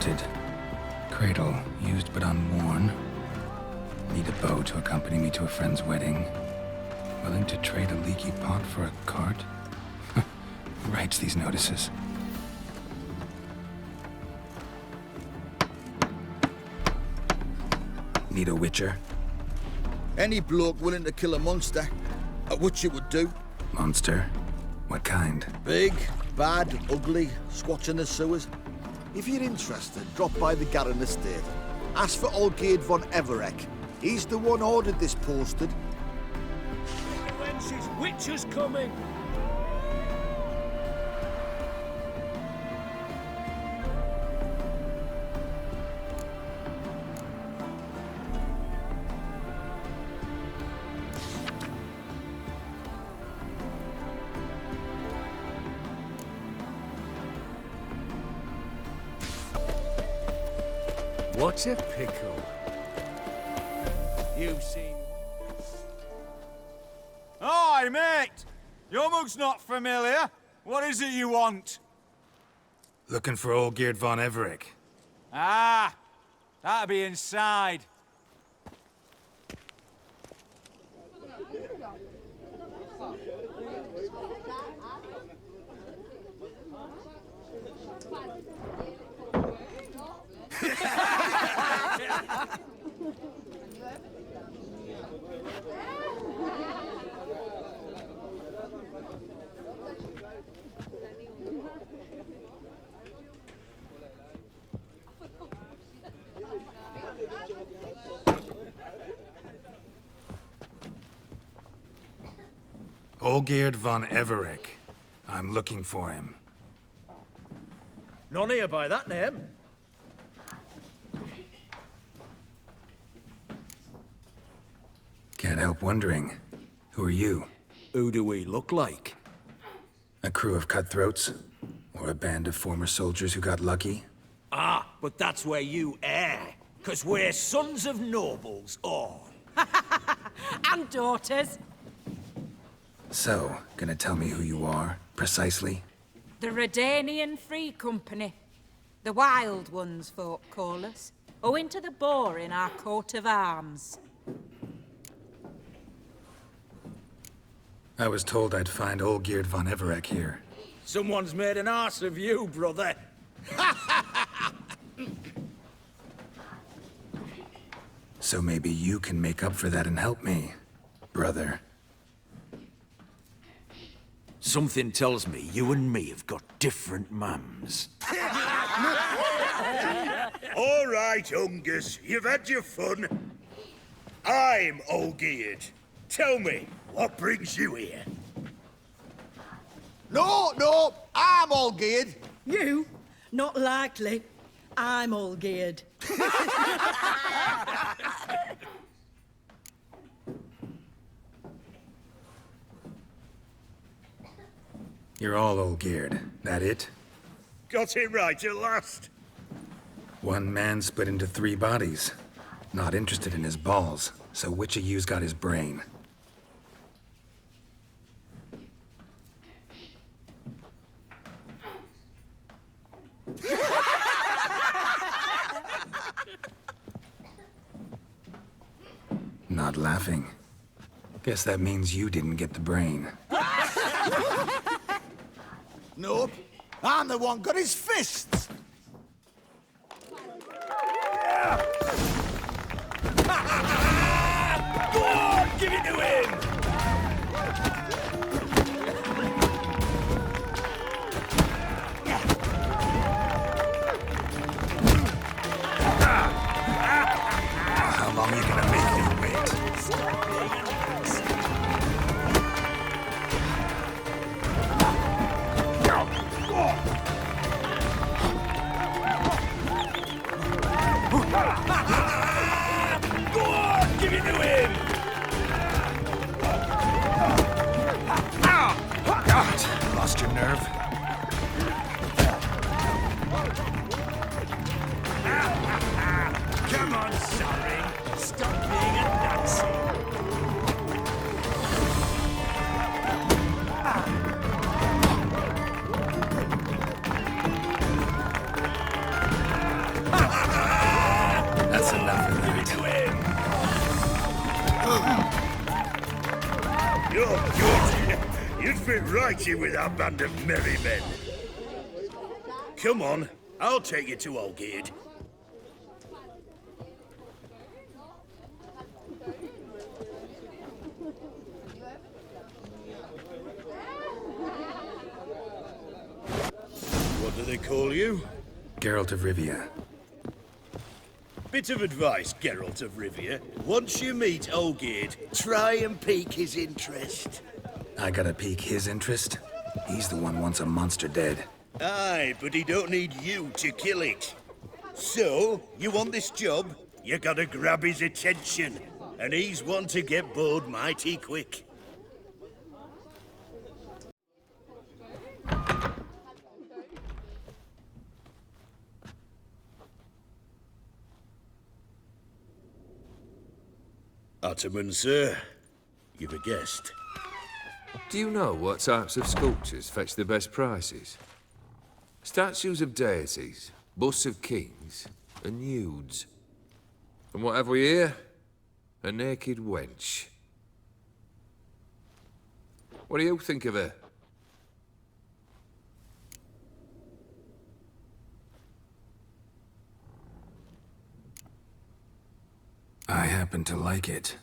rusted. Cradle used but unworn. Need a bow to accompany me to a friend's wedding. Willing to trade a leaky pot for a cart? Who writes these notices? Need a witcher? Any bloke willing to kill a monster, a witcher would do. Monster? What kind? Big, bad, ugly, squats in the sewers. If you're interested, drop by the Garren estate. Ask for Olgierd von Everek. He's the one ordered this posted. Wench's witcher's coming! What a pickle. You've seen... Hi, mate! Your mug's not familiar. What is it you want? Looking for Olgierd von Everek. Ah, that'll be inside. Olgierd von Everek. I'm looking for him. None here by that name. Can't help wondering. Who are you? Who do we look like? A crew of cutthroats? Or a band of former soldiers who got lucky? Ah, but that's where you err. 'Cause we're sons of nobles, all. And daughters. So, gonna tell me who you are, precisely? The Redanian Free Company. The Wild Ones, folk call us. Owing to the boar in our coat of arms. I was told I'd find Olgierd von Everek here. Someone's made an arse of you, brother. So maybe you can make up for that and help me, brother. Something tells me you and me have got different mums. All right, Ungus, you've had your fun. I'm Olgierd. Tell me, what brings you here? No, I'm Olgierd. You? Not likely. I'm all geared. You're all Olgierd. That it? Got it right at last. One man split into 3 bodies. Not interested in his balls, so which of you's got his brain? Not laughing. Guess that means you didn't get the brain. Nope. I'm the one got his fists. Go on, give it to him! How long are you gonna make me wait? Go on, give it to him! God, lost your nerve? Come on, sorry. Stop being a Nazi. it right here with our band of merry men. Come on, I'll take you to Olgate. What do they call you? Geralt of Rivia. Bit of advice, Geralt of Rivia. Once you meet Olgate, try and pique his interest. I gotta pique his interest? He's the one wants a monster dead. Aye, but he don't need you to kill it. So, you want this job? You gotta grab his attention. And he's one to get bored mighty quick. Ottoman, sir. You've a guest. Do you know what types of sculptures fetch the best prices? Statues of deities, busts of kings, and nudes. And what have we here? A naked wench. What do you think of her? I happen to like it.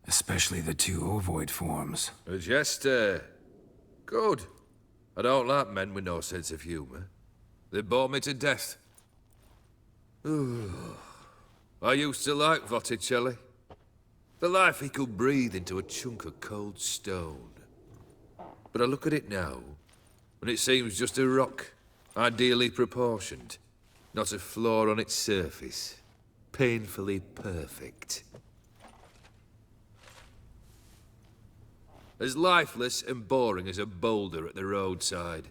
Especially the two ovoid forms. A jester. Good. I don't like men with no sense of humour. They bore me to death. I used to like Botticelli. The life he could breathe into a chunk of cold stone. But I look at it now, and it seems just a rock, ideally proportioned. Not a flaw on its surface. Painfully perfect. As lifeless and boring as a boulder at the roadside.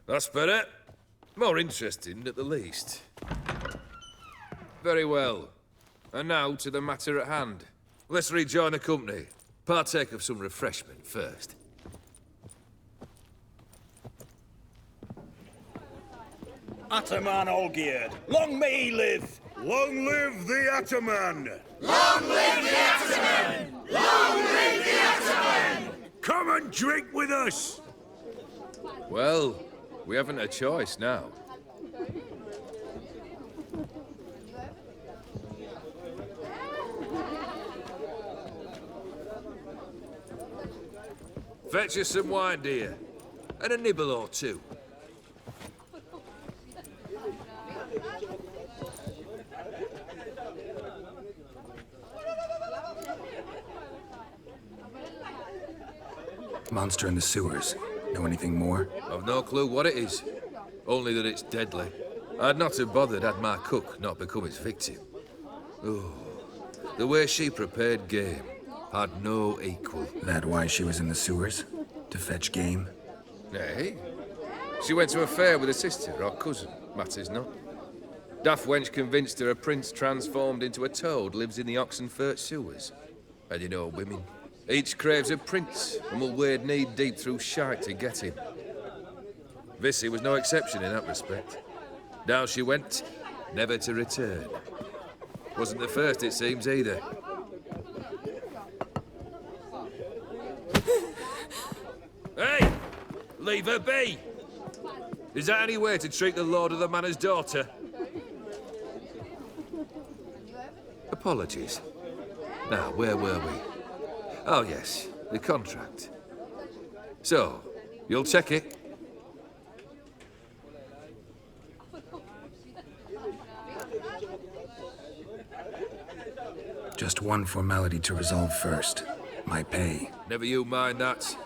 That's better. More interesting, at the least. Very well. And now to the matter at hand. Let's rejoin the company. Partake of some refreshment first. Ataman Olgierd, long may he live! Long live the Ataman! Long live the Ataman! Long live the Ataman! Come and drink with us! Well, we haven't a choice now. Fetch us some wine, dear. And a nibble or two. Monster in the sewers. Know anything more? I've no clue what it is. Only that it's deadly. I'd not have bothered had my cook not become its victim. Oh, the way she prepared game had no equal. That why she was in the sewers? To fetch game? Nay. She went to a fair with a sister or cousin, matters not. Daft wench convinced her a prince transformed into a toad lives in the Oxenfurt sewers. And you know women. Each craves a prince and will wade knee-deep through shite to get him. Vissy was no exception in that respect. Down she went, never to return. Wasn't the first, it seems, either. Hey! Leave her be! Is that any way to treat the lord of the manor's daughter? Apologies. Now, where were we? Oh, yes, the contract. So, you'll check it? Just one formality to resolve first. My pay. Never you mind that.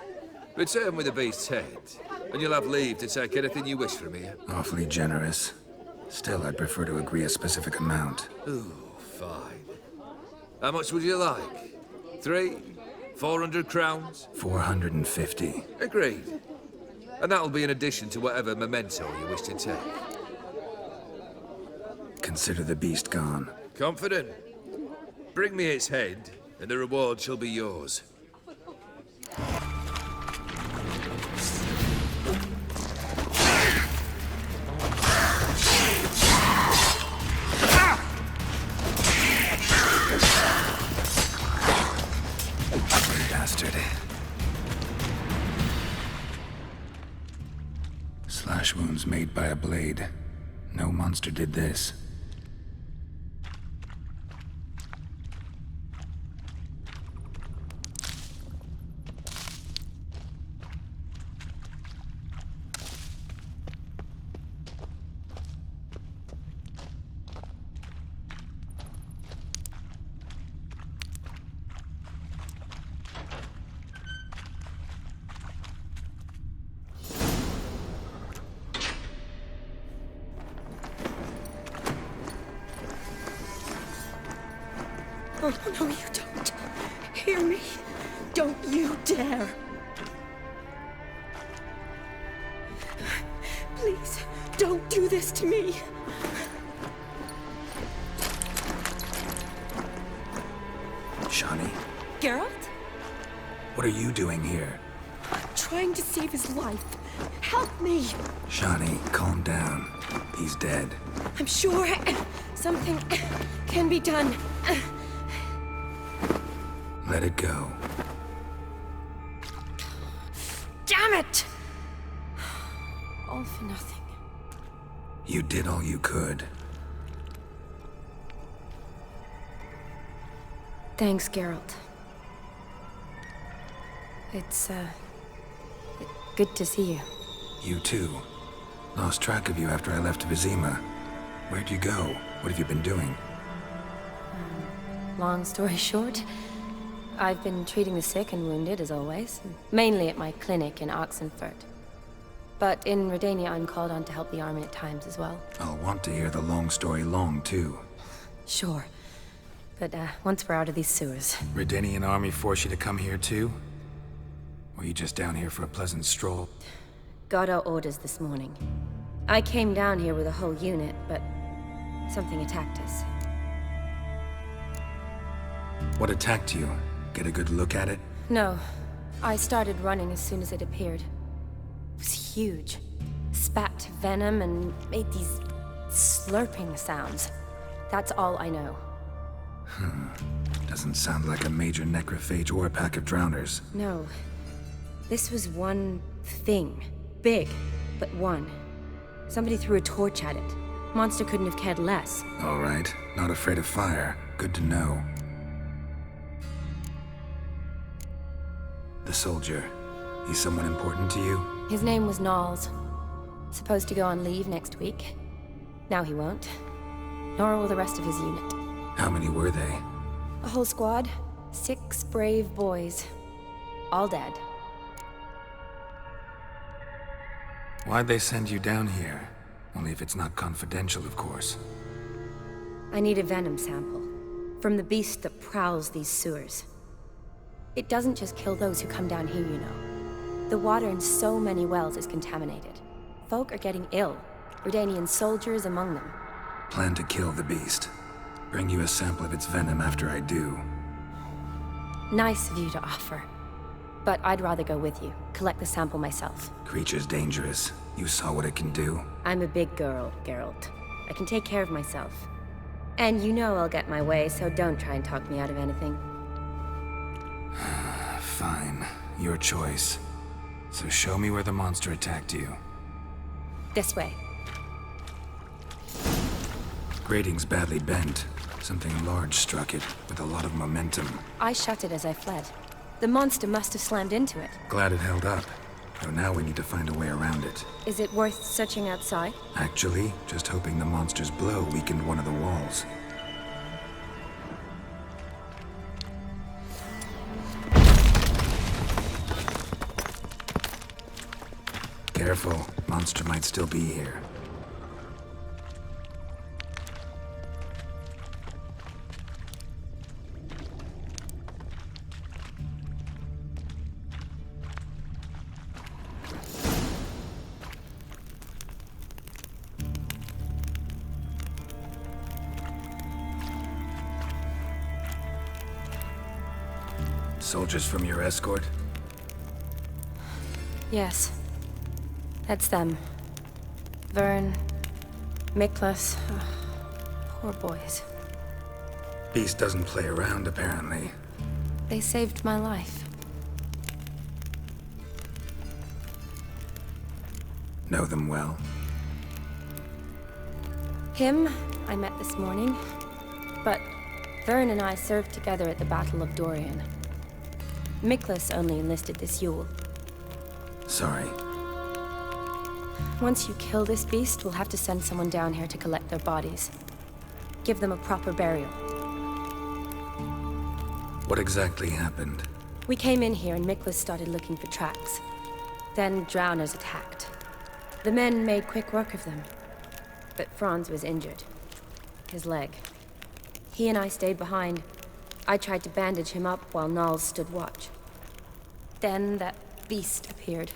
Return with the beast's head, and you'll have leave to take anything you wish from here. Awfully generous. Still, I'd prefer to agree a specific amount. Ooh, fine. How much would you like? 400 crowns? 450. Agreed. And that'll be in addition to whatever memento you wish to take. Consider the beast gone. Confident? Bring me its head, and the reward shall be yours. flesh wounds made by a blade. No monster did this. Oh, no, you don't. Hear me? Don't you dare. Please, don't do this to me. Shani, Geralt? what are you doing here? Trying to save his life. Help me. Shani, calm down. He's dead. I'm sure something can be done. Let it go. Damn it! All for nothing. You did all you could. Thanks, Geralt. It's, good to see you. You too. Lost track of you after I left Vizima. Where'd you go? What have you been doing? Long story short, I've been treating the sick and wounded, as always. Mainly at my clinic in Oxenfurt. But in Redania, I'm called on to help the army at times as well. I'll want to hear the long story long, too. Sure. But, once we're out of these sewers... Redanian army force you to come here, too? Or you just down here for a pleasant stroll? Got our orders this morning. I came down here with a whole unit, but... something attacked us. What attacked you? Get a good look at it? No. I started running as soon as it appeared. It was huge. Spat venom and made these slurping sounds. That's all I know. Doesn't sound like a major necrophage or a pack of drowners. No. This was one thing. Big, but one. Somebody threw a torch at it. Monster couldn't have cared less. All right. Not afraid of fire. Good to know. The soldier. He's someone important to you? His name was Knowles. Supposed to go on leave next week. Now he won't. Nor will the rest of his unit. How many were they? A whole squad. 6 brave boys. All dead. Why'd they send you down here? Only if it's not confidential, of course. I need a venom sample. From the beast that prowls these sewers. It doesn't just kill those who come down here, you know. The water in so many wells is contaminated. Folk are getting ill. Redanian soldiers among them. Plan to kill the beast. Bring you a sample of its venom after I do. Nice of you to offer. But I'd rather go with you. Collect the sample myself. Creature's dangerous. You saw what it can do. I'm a big girl, Geralt. I can take care of myself. And you know I'll get my way, so don't try and talk me out of anything. Fine. Your choice. So show me where the monster attacked you. This way. Grating's badly bent. Something large struck it, with a lot of momentum. I shut it as I fled. The monster must have slammed into it. Glad it held up. Though now we need to find a way around it. Is it worth searching outside? Actually, just hoping the monster's blow weakened one of the walls. Careful, monster might still be here. Soldiers from your escort? Yes. That's them. Vern, Miklas. Poor boys. Beast doesn't play around, apparently. They saved my life. Know them well? Him, I met this morning. But Vern and I served together at the Battle of Dorian. Miklas only enlisted this Yule. Sorry. Once you kill this beast, we'll have to send someone down here to collect their bodies. Give them a proper burial. What exactly happened? We came in here and Miklas started looking for tracks. Then drowners attacked. The men made quick work of them. But Franz was injured. His leg. He and I stayed behind. I tried to bandage him up while Nals stood watch. Then that beast appeared.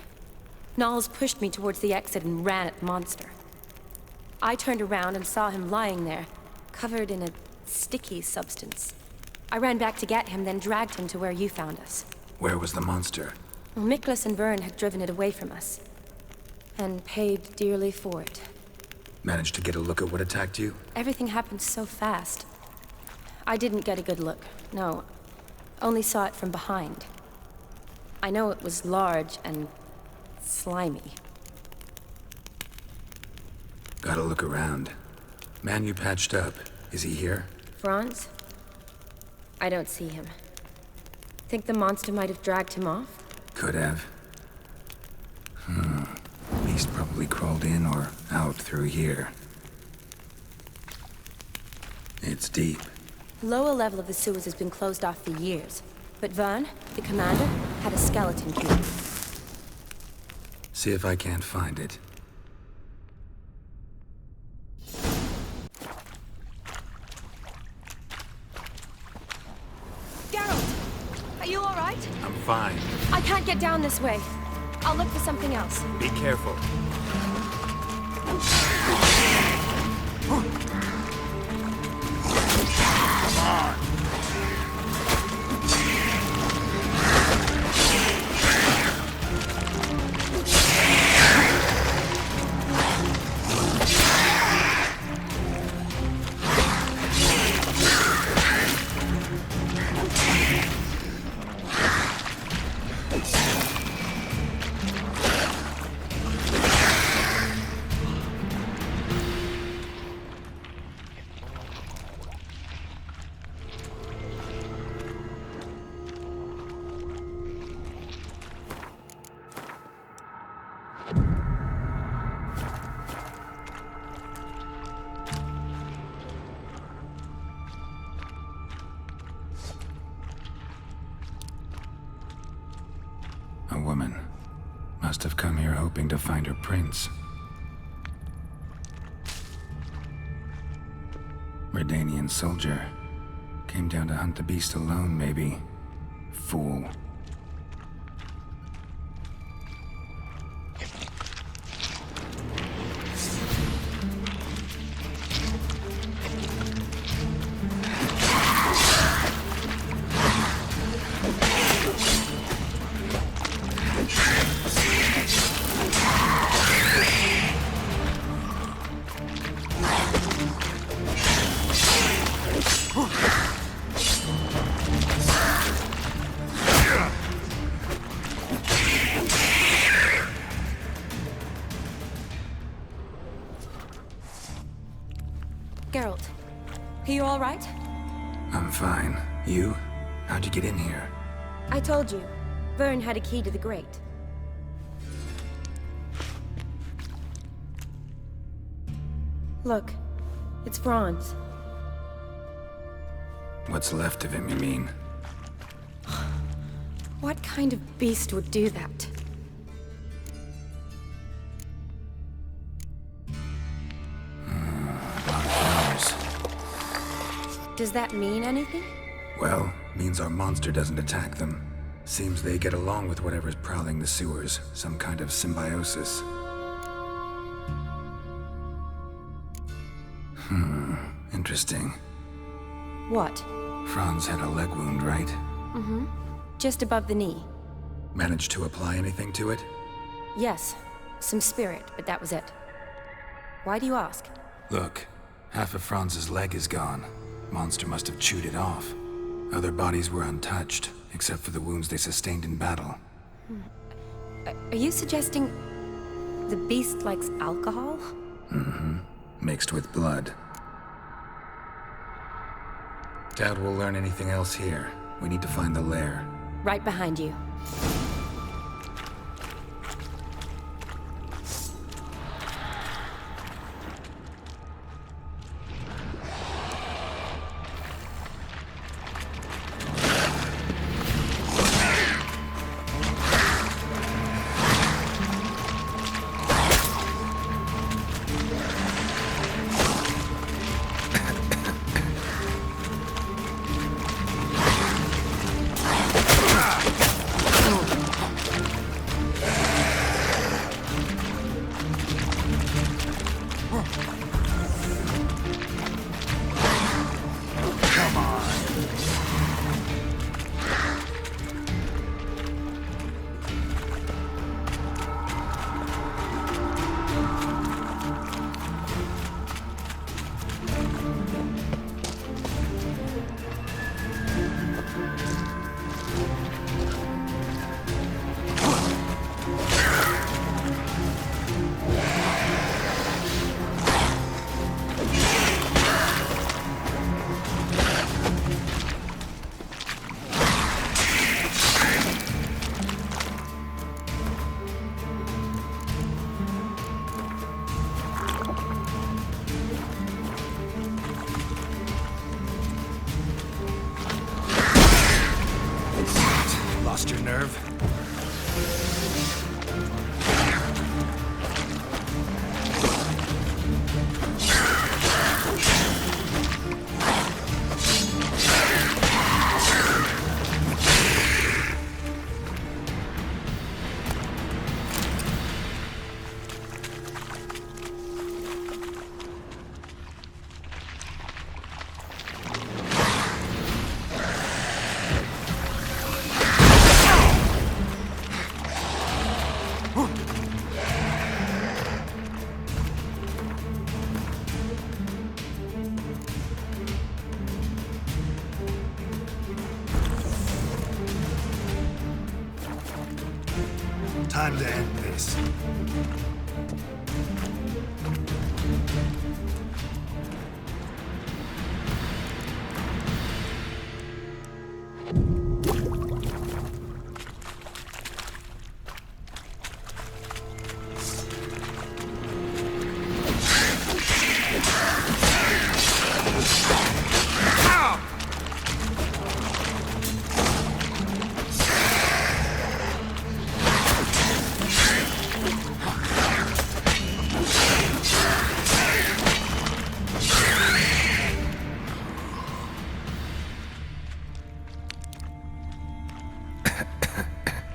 Nals pushed me towards the exit and ran at the monster. I turned around and saw him lying there, covered in a sticky substance. I ran back to get him, then dragged him to where you found us. Where was the monster? Well, Miklas and Vern had driven it away from us. And paid dearly for it. Managed to get a look at what attacked you? Everything happened so fast. I didn't get a good look, no. Only saw it from behind. I know it was large and slimy. Gotta look around. Man you patched up, is he here? Franz? I don't see him. Think the monster might have dragged him off? Could have. Beast probably crawled in or out through here. It's deep. Lower level of the sewers has been closed off for years. But Vern, the commander, had a skeleton key. See if I can't find it. Geralt! Are you alright? I'm fine. I can't get down this way. I'll look for something else. Be careful. A woman. Must have come here hoping to find her prince. Redanian soldier. Came down to hunt the beast alone, maybe. Fool. Geralt, are you all right? I'm fine. You? How'd you get in here? I told you. Vern had a key to the grate. Look, it's Franz. What's left of him, you mean? What kind of beast would do that? Does that mean anything? Well, means our monster doesn't attack them. Seems they get along with whatever's prowling the sewers. Some kind of symbiosis. Interesting. What? Franz had a leg wound, right? Mm-hmm. Just above the knee. Managed to apply anything to it? Yes. Some spirit, but that was it. Why do you ask? Look, half of Franz's leg is gone. Monster must have chewed it off. Other bodies were untouched, except for the wounds they sustained in battle. Are you suggesting... The beast likes alcohol? Mixed with blood. Doubt we'll learn anything else here. We need to find the lair. Right behind you. Lost your nerve? Time to end this.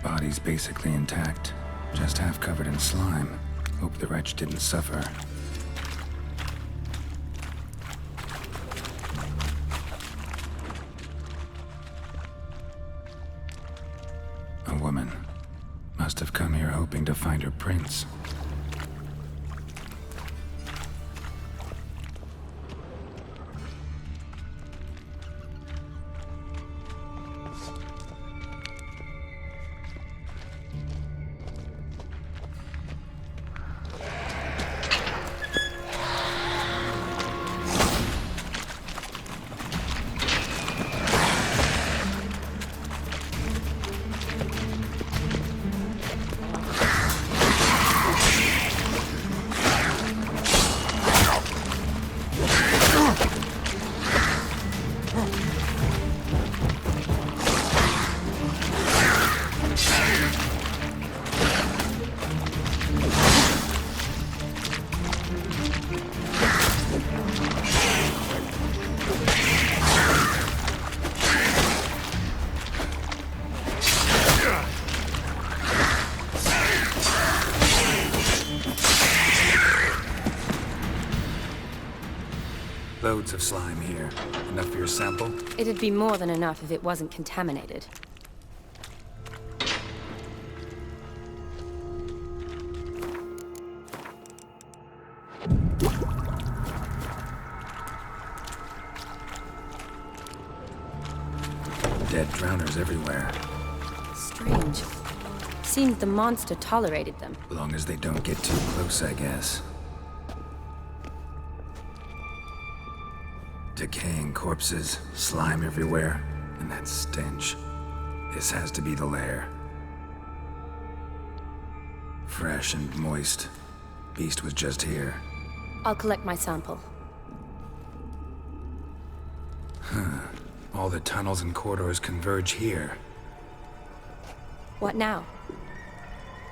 Body's basically intact, just half covered in slime. Hope the wretch didn't suffer. A woman. Must have come here hoping to find her prince. Loads of slime here. Enough for your sample? It'd be more than enough if it wasn't contaminated. Dead drowners everywhere. Strange. Seemed the monster tolerated them. Long as they don't get too close, I guess. Decaying corpses, slime everywhere, and that stench. This has to be the lair. Fresh and moist. Beast was just here. I'll collect my sample. All the tunnels and corridors converge here. What now?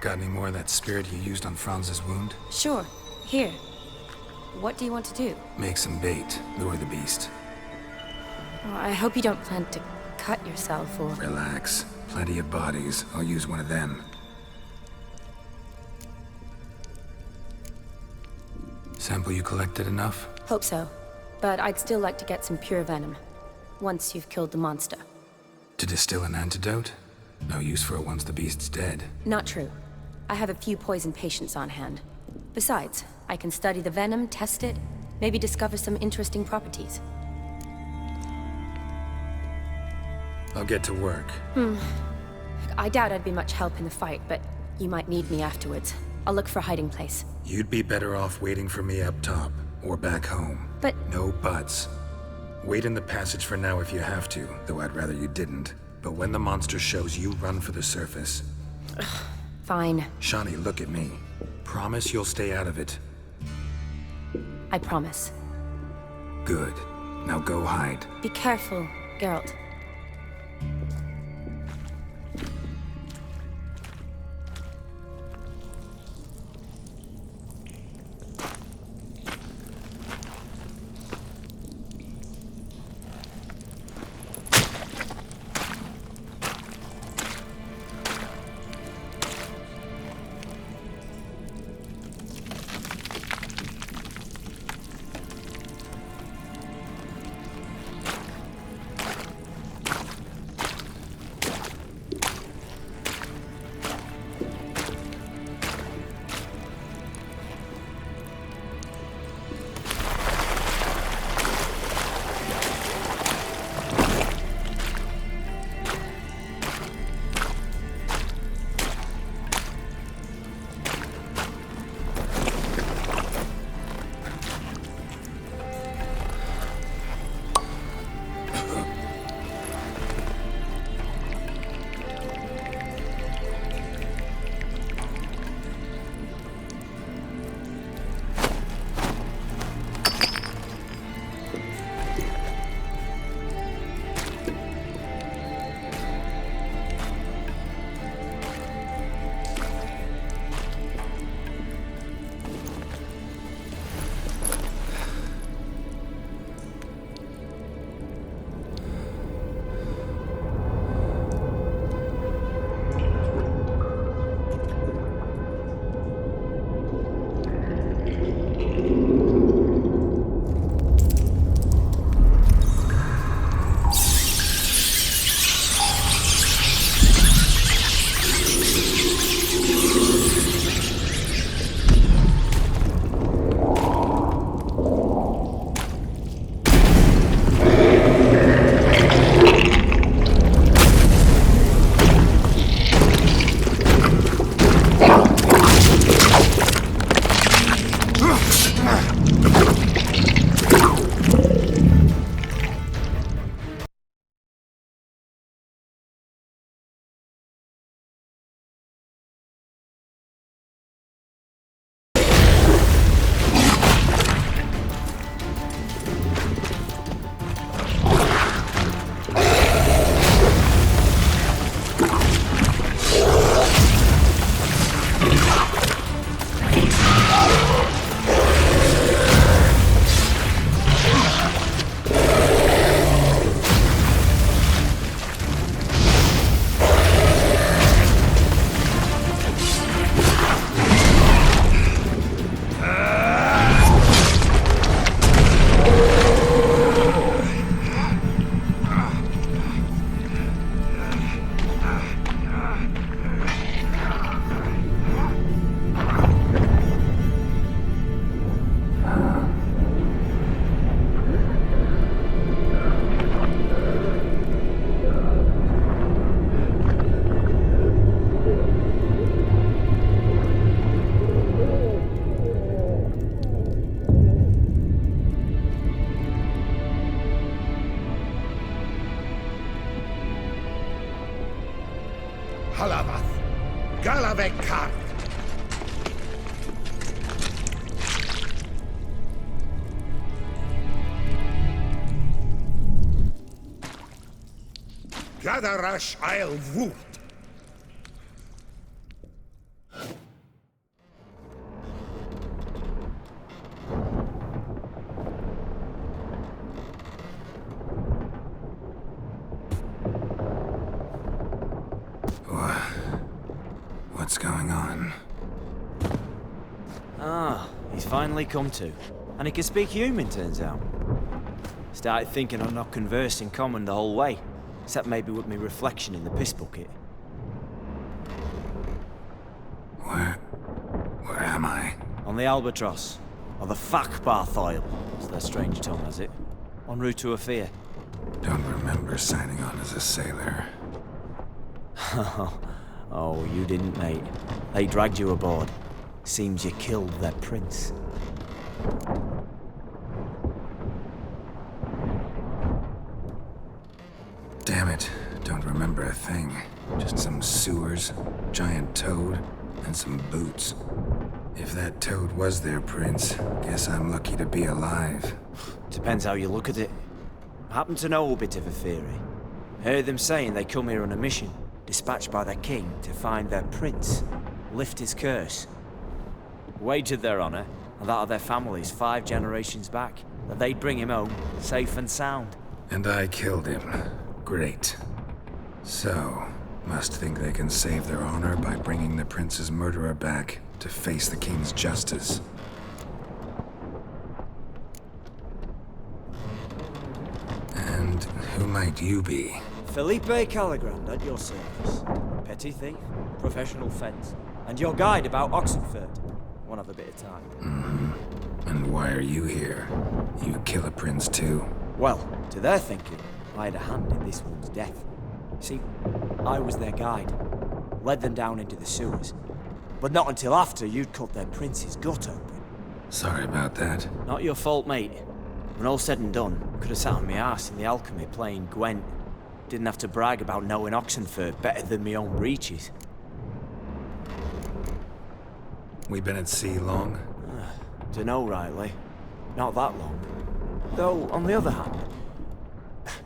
Got any more of that spirit you used on Franz's wound? Sure. Here. What do you want to do? Make some bait, lure the beast. Oh, I hope you don't plan to cut yourself or... Relax. Plenty of bodies. I'll use one of them. Sample you collected enough? Hope so. But I'd still like to get some pure venom. Once you've killed the monster. To distill an antidote? No use for it once the beast's dead. Not true. I have a few poison patients on hand. Besides, I can study the venom, test it, maybe discover some interesting properties. I'll get to work. I doubt I'd be much help in the fight, but you might need me afterwards. I'll look for a hiding place. You'd be better off waiting for me up top, or back home. But... No buts. Wait in the passage for now if you have to, though I'd rather you didn't. But when the monster shows, you run for the surface. Fine. Shani, look at me. Promise you'll stay out of it. I promise. Good. Now go hide. Be careful, Geralt. Halavath. Galavek Kar. Gadarash I'll Woot. What's going on? Ah, he's finally come to. And he can speak human, turns out. Started thinking I'd not conversed in common the whole way. Except maybe with me reflection in the piss bucket. Where am I? On the Albatross. Or the Fakbarthoil, as their strange tongue has it. En route to Afir. Don't remember signing on as a sailor. Oh, you didn't, mate. They dragged you aboard. Seems you killed their prince. Damn it, don't remember a thing. Just some sewers, giant toad, and some boots. If that toad was their prince, guess I'm lucky to be alive. Depends how you look at it. I happen to know a bit of a theory. Heard them saying they come here on a mission, dispatched by their king to find their prince, lift his curse. Wagered their honor, and that of their families 5 generations back, that they'd bring him home, safe and sound. And I killed him. Great. So, must think they can save their honor by bringing the prince's murderer back to face the king's justice. And who might you be? Felipe Caligrand at your service. Petty thief, professional fence, and your guide about Oxenfurt. Won't have a bit of time. Mm-hmm. And why are you here? You kill a prince too? Well, to their thinking, I had a hand in this one's death. See, I was their guide. Led them down into the sewers. But not until after you'd cut their prince's gut open. Sorry about that. Not your fault, mate. When all said and done, could have sat on my arse in the alchemy playing Gwent. Didn't have to brag about knowing Oxenfurt better than my own breeches. We been at sea long? Dunno rightly. Not that long. Though, on the other hand...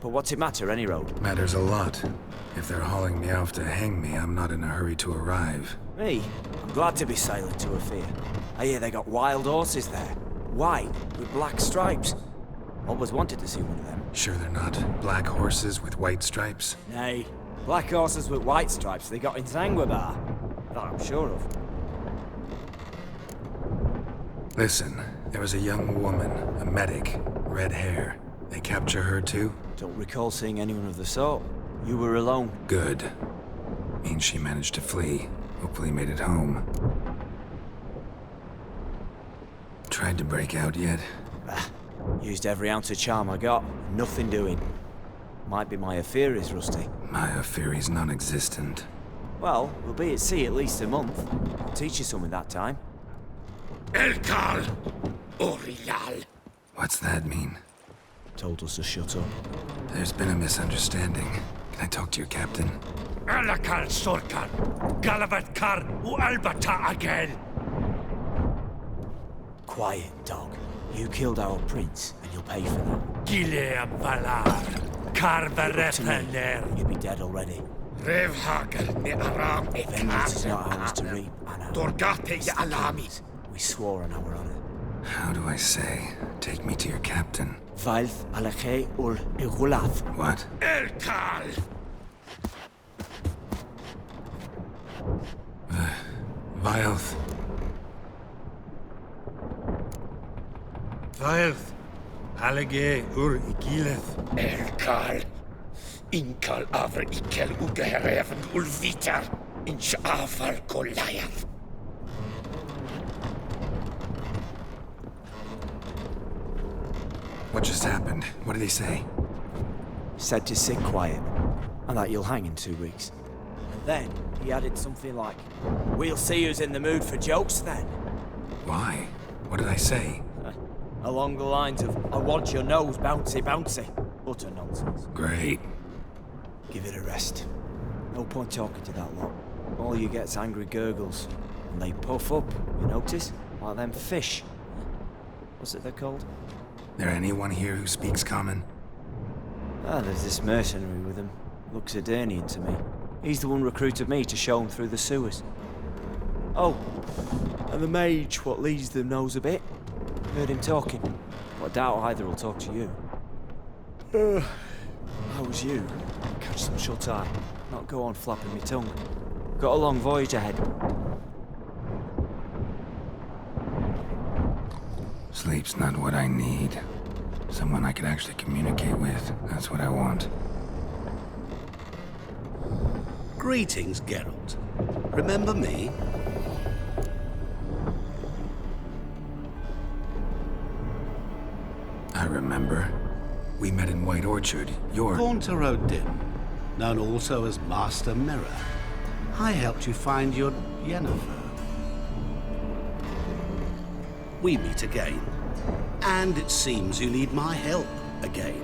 But what's it matter, any road? Matters a lot. If they're hauling me off to hang me, I'm not in a hurry to arrive. Me? I'm glad to be sailing to Afir. I hear they got wild horses there. White, with black stripes. Always wanted to see one of them. Sure they're not black horses with white stripes? Nay, black horses with white stripes they got in Zanguibar. That I'm sure of. Listen, there was a young woman, a medic, red hair. They capture her too? Don't recall seeing anyone of the sort. You were alone. Good. Means she managed to flee. Hopefully made it home. Tried to break out yet? Used every ounce of charm I got. Nothing doing. Might be my Afir is rusty. My Afir is non-existent. Well, we'll be at sea at least a month. I'll teach you something that time. Elkal Orial. What's that mean? Told us to shut up. There's been a misunderstanding. Can I talk to your captain? Alakal Sorkan. Galavat Kar U Albata again. Quiet, dog. You killed our prince, and you'll pay for that. Gileam Valar. Kar Varepaner. You'd be dead already. Rev Hagar ne Aram Vengeance is not ours to reap, Anna. Dorgate ya Alami. We swore on our honor. How do I say? Take me to your captain. Valth Alache ul Igulath. What? Elkal. Vilth. Vilth. Halage ur Igileth. Elkal. Inkal aver Ikel ugehereven ulvitar. Inch afal Goliath. What just happened? What did he say? Said to sit quiet, and that you'll hang in 2 weeks. And then he added something like, "We'll see who's in the mood for jokes then." Why? What did I say? Along the lines of, "I want your nose bouncy bouncy." Utter nonsense. Great. Give it a rest. No point talking to that lot. All you get's angry gurgles. And they puff up, you notice? Like them fish. What's it they're called? There anyone here who speaks common? Ah, there's this mercenary with him. Looks Edirnian to me. He's the one recruited me to show him through the sewers. Oh, and the mage what leads them knows a bit. Heard him talking, but I doubt either will talk to you. How was you? Catch some shut-eye, not go on flapping my tongue. Got a long voyage ahead. Sleep's not what I need. Someone I could actually communicate with. That's what I want. Greetings, Geralt. Remember me? I remember. We met in White Orchard. You're... Haunter Odin, known also as Master Mirror. I helped you find your Yennefer. We meet again. And it seems you need my help again.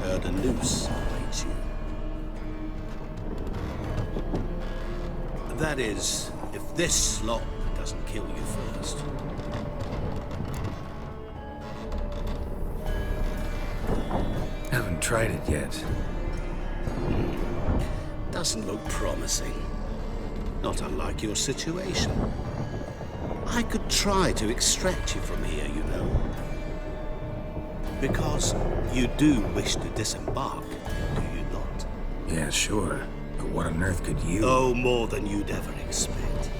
Heard a noose awaits you. That is, if this slop doesn't kill you first. Haven't tried it yet. Doesn't look promising. Not unlike your situation. I could try to extract you from here, you know. Because you do wish to disembark, do you not? Yeah, sure. But what on earth could you... Oh, more than you'd ever expect.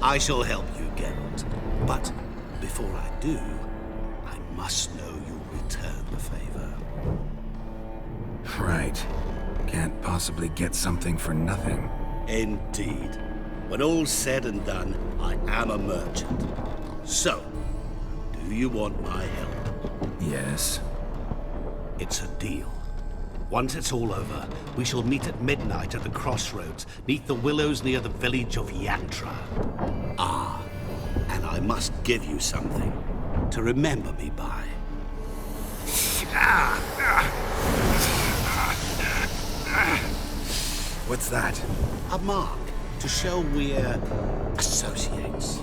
I shall help you, Geralt. But before I do, I must know you'll return the favor. Right. Can't possibly get something for nothing. Indeed. When all's said and done, I am a merchant. So, do you want my help? Yes. It's a deal. Once it's all over, we shall meet at midnight at the crossroads, neath the willows near the village of Yantra. Ah, and I must give you something to remember me by. What's that? A mark to show we're associates.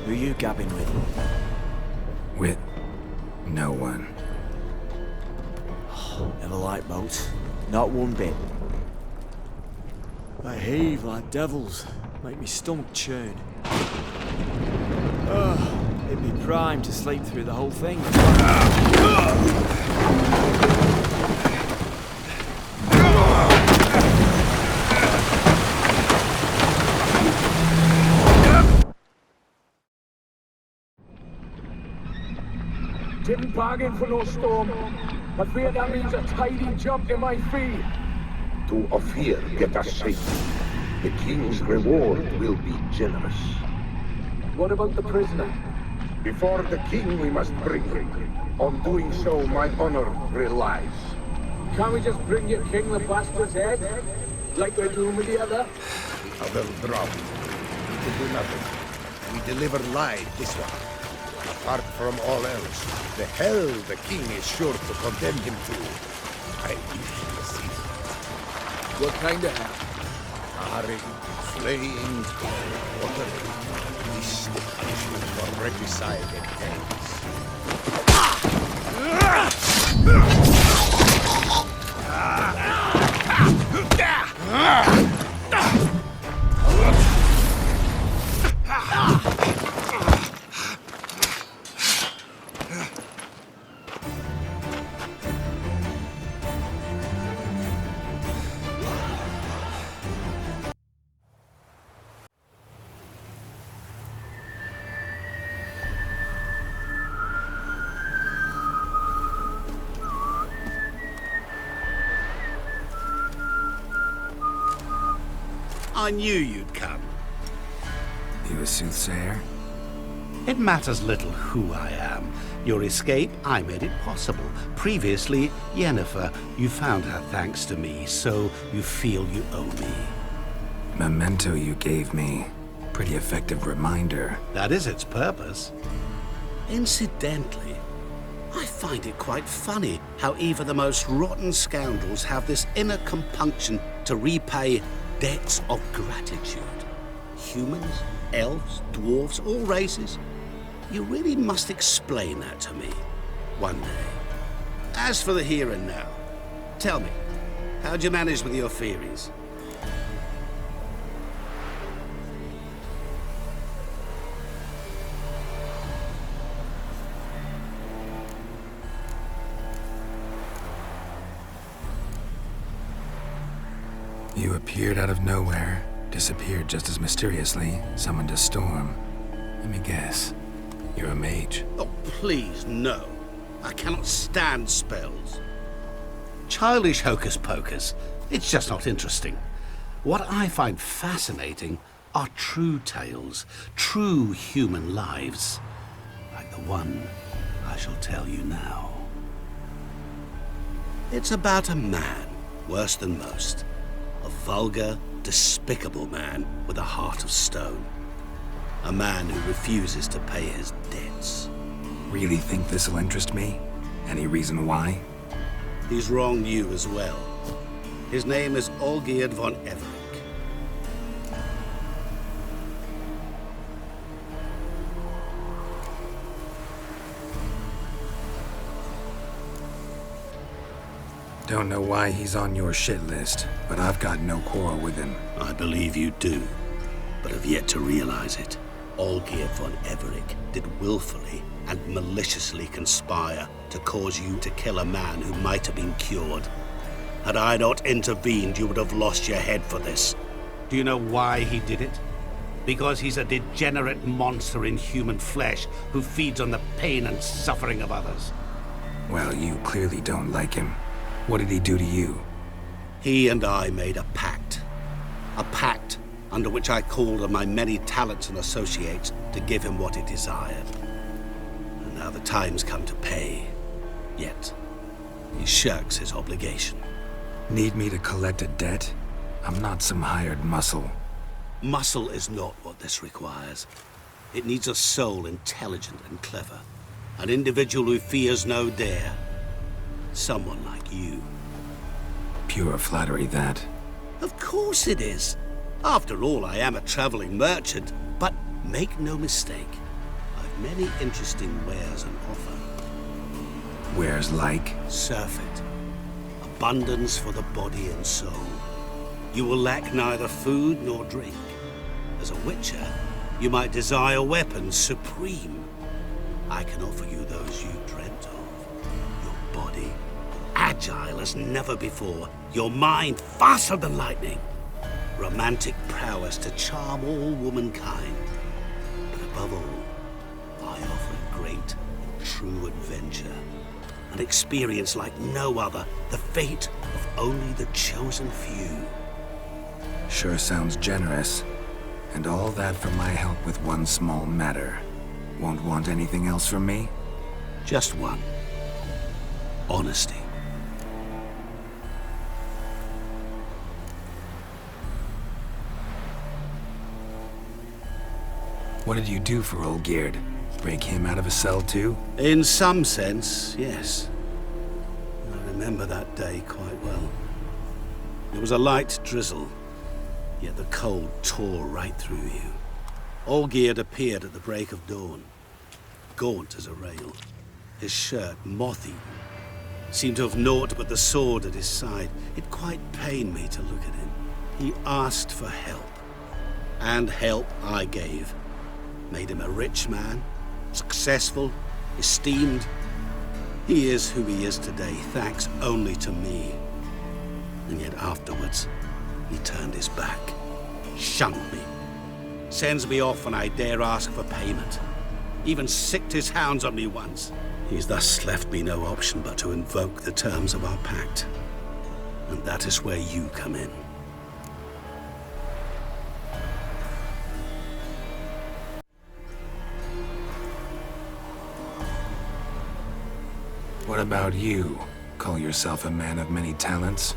Who are you gabbing with? With no one. Never liked boats. Not one bit. They heave like devils. Make me stomach churn. It'd be prime to sleep through the whole thing. Didn't bargain for no storm, but fear that means a tidy jump in my fee. To Ophir get us safe. The king's reward will be generous. What about the prisoner? Before the king we must bring him. On doing so, my honor relies. Can't we just bring your king the bastard's head? Like we're doing with the other? I will drop. We can do nothing. We deliver live this one. Apart from all else, the hell the king is sure to condemn him to. I wish to see. What kind of hell? Harring, slaying, watering. This the punishment for regicide and I knew you'd come. You a soothsayer? It matters little who I am. Your escape, I made it possible. Previously, Yennefer, you found her thanks to me, so you feel you owe me. Memento you gave me. Pretty effective reminder. That is its purpose. Incidentally, I find it quite funny how even the most rotten scoundrels have this inner compunction to repay debts of gratitude. Humans, elves, dwarves, all races. You really must explain that to me one day. As for the here and now, tell me, how'd you manage with your theories? You appeared out of nowhere, disappeared just as mysteriously, summoned a storm. Let me guess. You're a mage. Oh, please, no. I cannot stand spells. Childish hocus pocus. It's just not interesting. What I find fascinating are true tales, true human lives, like the one I shall tell you now. It's about a man, worse than most. A vulgar, despicable man with a heart of stone. A man who refuses to pay his debts. Really think this'll interest me? Any reason why? He's wronged you as well. His name is Olgierd von Everec. Don't know why he's on your shit list, but I've got no quarrel with him. I believe you do, but have yet to realize it. Olgierd von Everec did willfully and maliciously conspire to cause you to kill a man who might have been cured. Had I not intervened, you would have lost your head for this. Do you know why he did it? Because he's a degenerate monster in human flesh who feeds on the pain and suffering of others. Well, you clearly don't like him. What did he do to you? He and I made a pact. A pact under which I called on my many talents and associates to give him what he desired. And now the time's come to pay. Yet, he shirks his obligation. Need me to collect a debt? I'm not some hired muscle. Muscle is not what this requires. It needs a soul intelligent and clever. An individual who fears no dare. Someone like you. Pure flattery, that. Of course it is. After all, I am a traveling merchant. But make no mistake, I've many interesting wares on offer. Wares like? Surfeit. Abundance for the body and soul. You will lack neither food nor drink. As a witcher, you might desire weapons supreme. I can offer you those you dreamt of. Your body, agile as never before. Your mind, faster than lightning. Romantic prowess to charm all womankind. But above all, I offer a great and true adventure. An experience like no other. The fate of only the chosen few. Sure sounds generous. And all that for my help with one small matter. Won't want anything else from me? Just one. Honesty. What did you do for Olgierd? Break him out of a cell too? In some sense, yes. I remember that day quite well. There was a light drizzle, yet the cold tore right through you. Olgierd appeared at the break of dawn, gaunt as a rail, his shirt moth-eaten. Seemed to have naught but the sword at his side. It quite pained me to look at him. He asked for help, and help I gave. Made him a rich man, successful, esteemed. He is who he is today, thanks only to me. And yet afterwards, he turned his back, shunned me, sends me off when I dare ask for payment. Even sicked his hounds on me once. He's thus left me no option but to invoke the terms of our pact. And that is where you come in. What about you? Call yourself a man of many talents?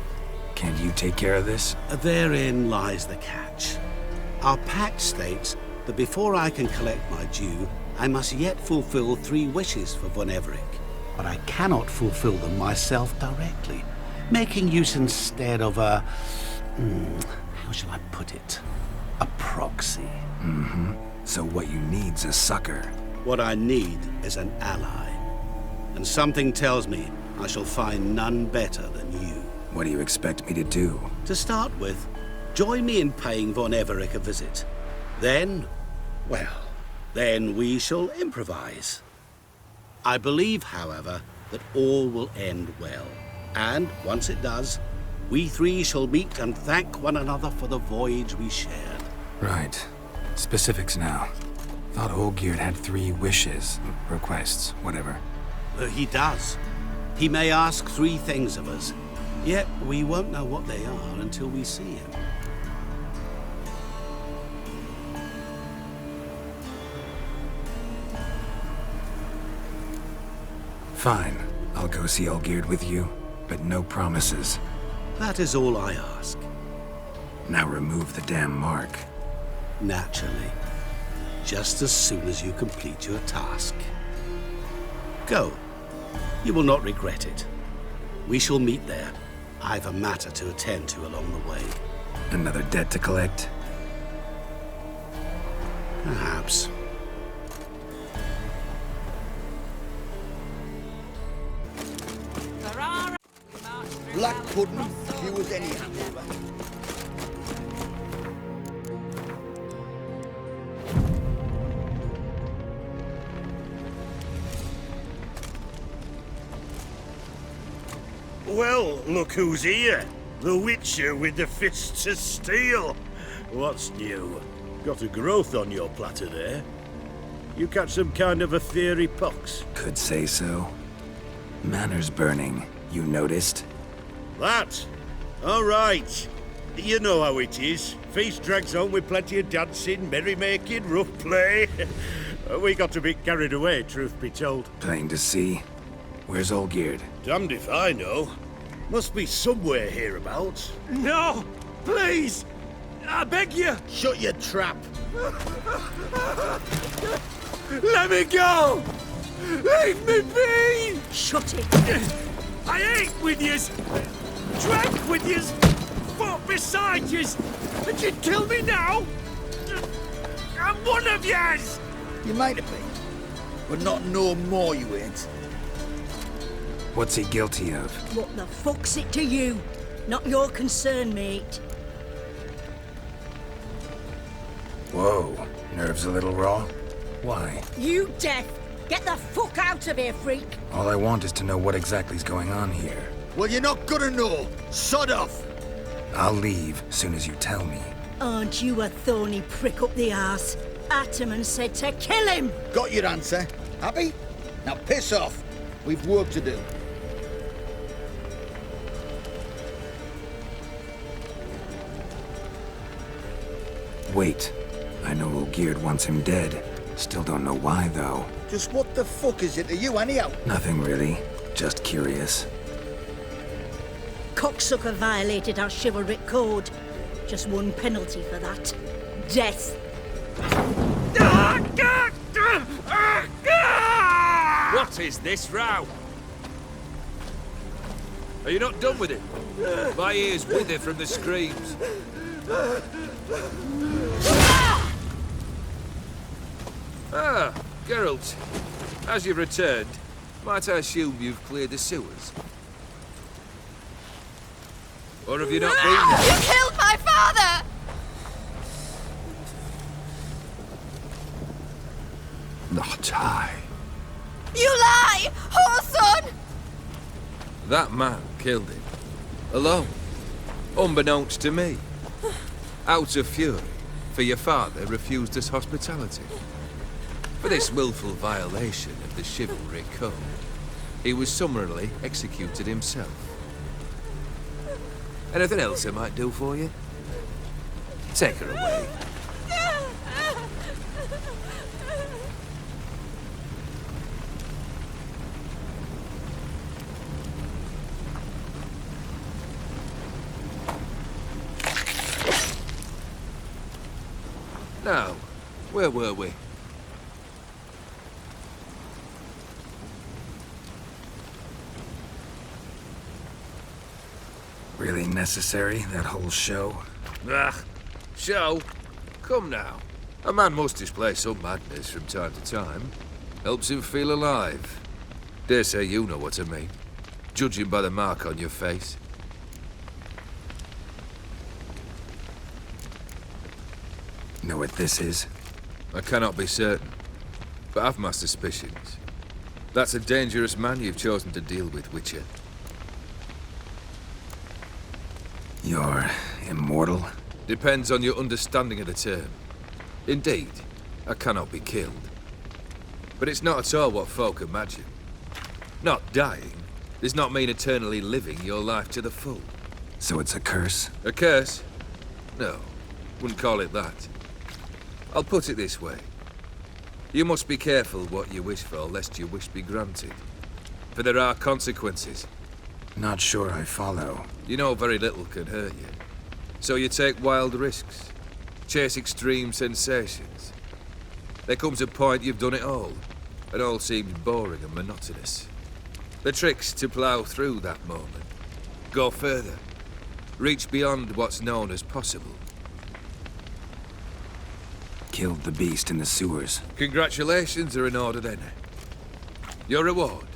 Can't you take care of this? Therein lies the catch. Our pact states that before I can collect my due, I must yet fulfill 3 wishes for Von Everec, but I cannot fulfill them myself directly, making use instead of a... how shall I put it? A proxy. Mm-hmm. So what you need's a sucker. What I need is an ally. And something tells me I shall find none better than you. What do you expect me to do? To start with, join me in paying Von Everec a visit. Then, well, then we shall improvise. I believe, however, that all will end well. And once it does, we 3 shall meet and thank one another for the voyage we shared. Right. Specifics now. Thought Olgierd had 3 wishes, requests, whatever. He does. He may ask 3 things of us, yet we won't know what they are until we see him. Fine. I'll go see Olgierd with you, but no promises. That is all I ask. Now remove the damn mark. Naturally. Just as soon as you complete your task. Go. You will not regret it. We shall meet there. I've a matter to attend to along the way. Another debt to collect? Perhaps. Black pudding, few as any hangover. Well, look who's here. The Witcher with the fists of steel. What's new? Got a growth on your platter there. You catch some kind of a theory pox? Could say so. Manners burning, you noticed? That? All right. You know how it is. Feast drags on with plenty of dancing, merrymaking, rough play. We got a bit carried away, truth be told. Plain to see. Where's Olgierd? Damned if I know. Must be somewhere hereabouts. No! Please! I beg you! Shut your trap! Let me go! Leave me be! Shut it! I ate with yous! Drank with yous! Fought beside yous! And you'd kill me now? I'm one of yous! You might have been, but not no more you ain't. What's he guilty of? What the fuck's it to you? Not your concern, mate. Whoa, nerves a little raw? Why? You deaf! Get the fuck out of here, freak! All I want is to know what exactly's going on here. Well, you're not gonna know. Sod off! I'll leave soon as you tell me. Aren't you a thorny prick up the arse? Ataman said to kill him! Got your answer. Happy? Now piss off. We've work to do. Wait. I know Olgierd wants him dead. Still don't know why, though. Just what the fuck is it to you, anyhow? Nothing really. Just curious. Cocksucker violated our chivalric code. Just one penalty for that. Death. What is this row? Are you not done with it? My ears wither from the screams. Ah, Geralt. As you've returned, might I assume you've cleared the sewers? Or have you not been there? You killed my father! Not I. You lie! Whoreson! That man killed him. Alone. Unbeknownst to me. Out of fury, for your father refused us hospitality. For this willful violation of the chivalry code, he was summarily executed himself. Anything else I might do for you? Take her away. Now, where were we? Really necessary, that whole show? Ah, show? Come now. A man must display some madness from time to time. Helps him feel alive. Dare say you know what I mean. Judging by the mark on your face. Know what this is? I cannot be certain, but I've my suspicions. That's a dangerous man you've chosen to deal with, Witcher. You're immortal? Depends on your understanding of the term. Indeed, I cannot be killed. But it's not at all what folk imagine. Not dying does not mean eternally living your life to the full. So it's a curse? A curse? No, wouldn't call it that. I'll put it this way. You must be careful what you wish for, lest your wish be granted. For there are consequences. Not sure I follow. You know very little can hurt you. So you take wild risks. Chase extreme sensations. There comes a point you've done it all, and all seems boring and monotonous. The trick's to plough through that moment. Go further. Reach beyond what's known as possible. Killed the beast in the sewers. Congratulations are in order then. Your reward.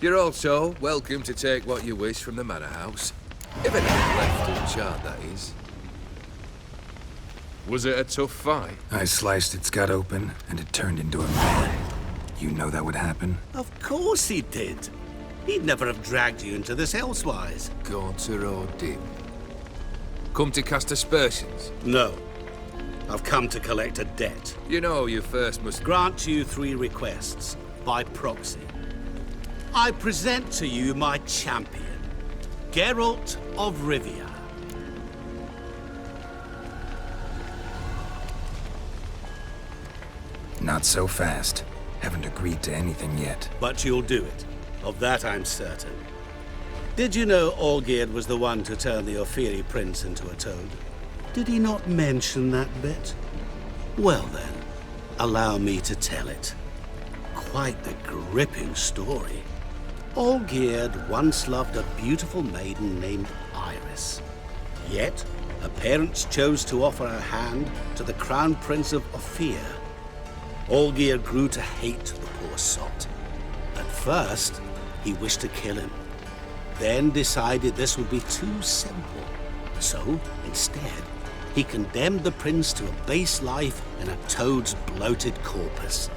You're also welcome to take what you wish from the manor house. If it ain't left uncharred, that is. Was it a tough fight? I sliced its gut open, and it turned into a man. You know that would happen? Of course he did. He'd never have dragged you into this elsewise. Gaunter or dim? Come to cast aspersions? No. I've come to collect a debt. You know you first must grant you 3 requests, by proxy. I present to you my champion, Geralt of Rivia. Not so fast. Haven't agreed to anything yet. But you'll do it. Of that I'm certain. Did you know Olgierd was the one to turn the Ophiri prince into a toad? Did he not mention that bit? Well then, allow me to tell it. Quite the gripping story. Olgierd once loved a beautiful maiden named Iris. Yet, her parents chose to offer her hand to the Crown Prince of Ophir. Olgierd grew to hate the poor sot. At first, he wished to kill him. Then decided this would be too simple. So, instead, he condemned the prince to a base life in a toad's bloated corpus.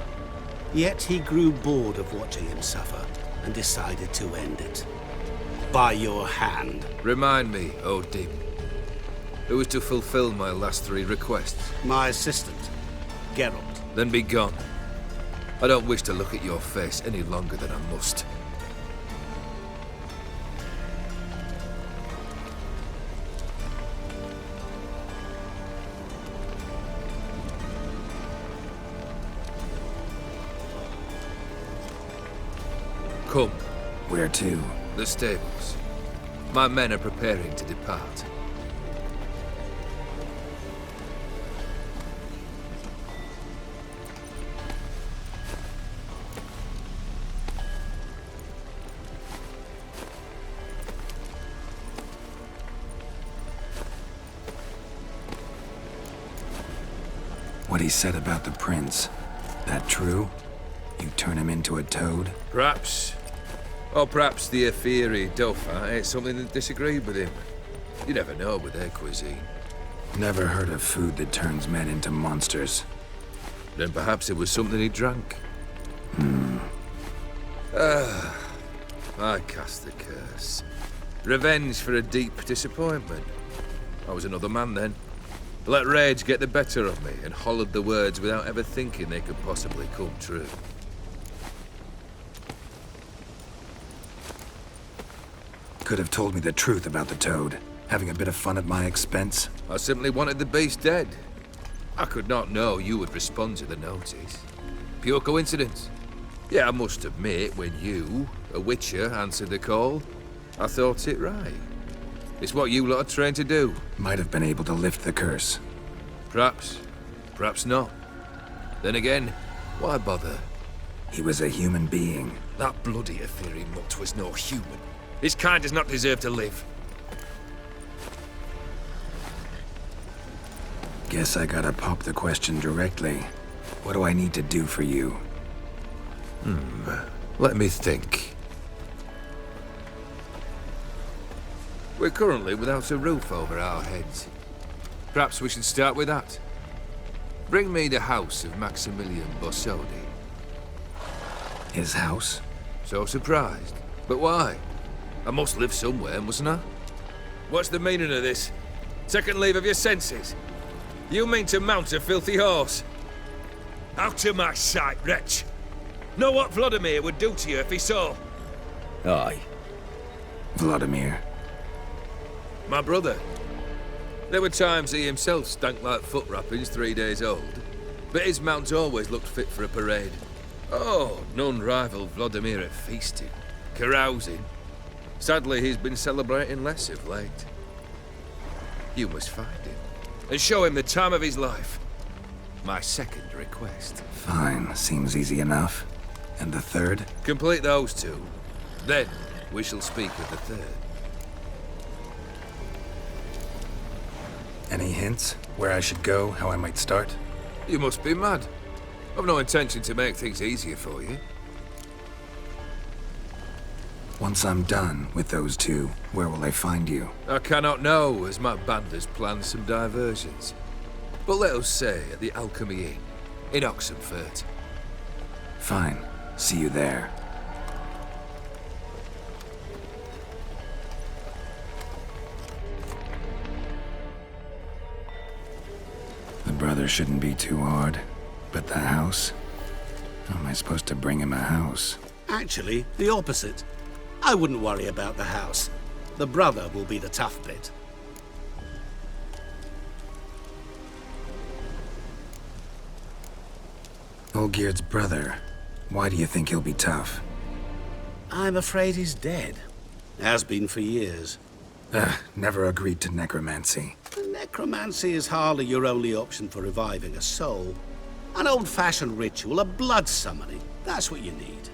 Yet he grew bored of watching him suffer and decided to end it. By your hand. Remind me, O Dim. Who is to fulfill my last 3 requests? My assistant, Geralt. Then be gone. I don't wish to look at your face any longer than I must. Come. Where to? The stables. My men are preparing to depart. What he said about the prince, that true? You turn him into a toad? Perhaps. Or perhaps the Ophiri Dauphin ate something that disagreed with him. You never know with their cuisine. Never heard of food that turns men into monsters. Then perhaps it was something he drank. I cast the curse. Revenge for a deep disappointment. I was another man then. Let rage get the better of me and hollered the words without ever thinking they could possibly come true. Could have told me the truth about the toad. Having a bit of fun at my expense. I simply wanted the beast dead. I could not know you would respond to the notice. Pure coincidence. Yeah, I must admit, when you, a witcher, answered the call, I thought it right. It's what you lot are trained to do. Might have been able to lift the curse. Perhaps. Perhaps not. Then again, why bother? He was a human being. That bloody Ophiri mutt was no human. His kind does not deserve to live. Guess I gotta pop the question directly. What do I need to do for you? Let me think. We're currently without a roof over our heads. Perhaps we should start with that. Bring me the house of Maximilian Borsodi. His house? So surprised. But why? I must live somewhere, mustn't I? What's the meaning of this? Second leave of your senses? You mean to mount a filthy horse? Out of my sight, wretch! Know what Vladimir would do to you if he saw? Aye. Vladimir. My brother. There were times he himself stank like foot wrappings 3 days old, but his mount always looked fit for a parade. Oh, none rival Vladimir at feasting, carousing. Sadly, he's been celebrating less of late. You must find him, and show him the time of his life. My second request. Fine, seems easy enough. And the third? Complete those two. Then, we shall speak of the third. Any hints? Where I should go? How I might start? You must be mad. I've no intention to make things easier for you. Once I'm done with those two, where will I find you? I cannot know, as my band has planned some diversions. But let us say at the Alchemy Inn, in Oxenfurt. Fine. See you there. The brother shouldn't be too hard. But the house? How am I supposed to bring him a house? Actually, the opposite. I wouldn't worry about the house. The brother will be the tough bit. Olgierd's brother. Why do you think he'll be tough? I'm afraid he's dead. Has been for years. Never agreed to necromancy. Necromancy is hardly your only option for reviving a soul. An old-fashioned ritual, a blood summoning. That's what you need.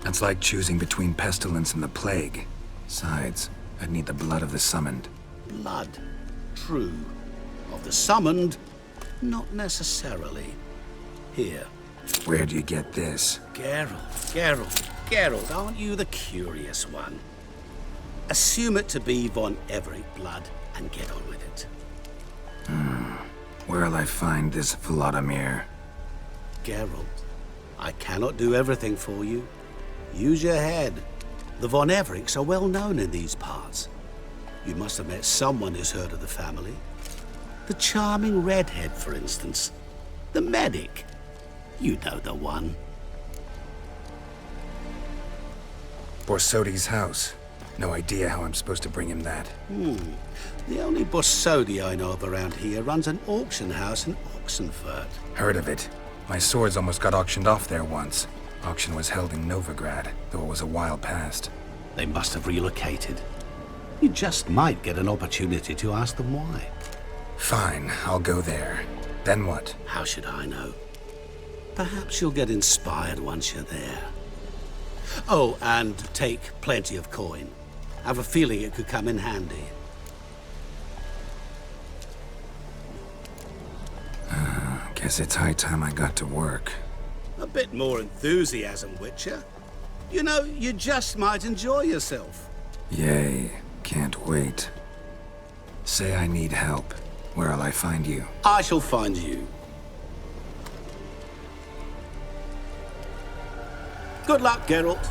That's like choosing between pestilence and the plague. Besides, I'd need the blood of the summoned. Blood. True. Of the summoned, not necessarily. Here. Where do you get this? Geralt, aren't you the curious one? Assume it to be von Everett blood and get on with it. Where'll I find this Vladimir? Geralt, I cannot do everything for you. Use your head. The von Evericks are well known in these parts. You must have met someone who's heard of the family. The charming redhead, for instance. The medic. You know the one. Borsodi's house. No idea how I'm supposed to bring him that. The only Borsodi I know of around here runs an auction house in Oxenfurt. Heard of it. My swords almost got auctioned off there once. Auction was held in Novigrad, though it was a while past. They must have relocated. You just might get an opportunity to ask them why. Fine, I'll go there. Then what? How should I know? Perhaps you'll get inspired once you're there. Oh, and take plenty of coin. Have a feeling it could come in handy. Guess it's high time I got to work. A bit more enthusiasm, Witcher. You know, you just might enjoy yourself. Yay, can't wait. Say I need help. Where'll I find you? I shall find you. Good luck, Geralt.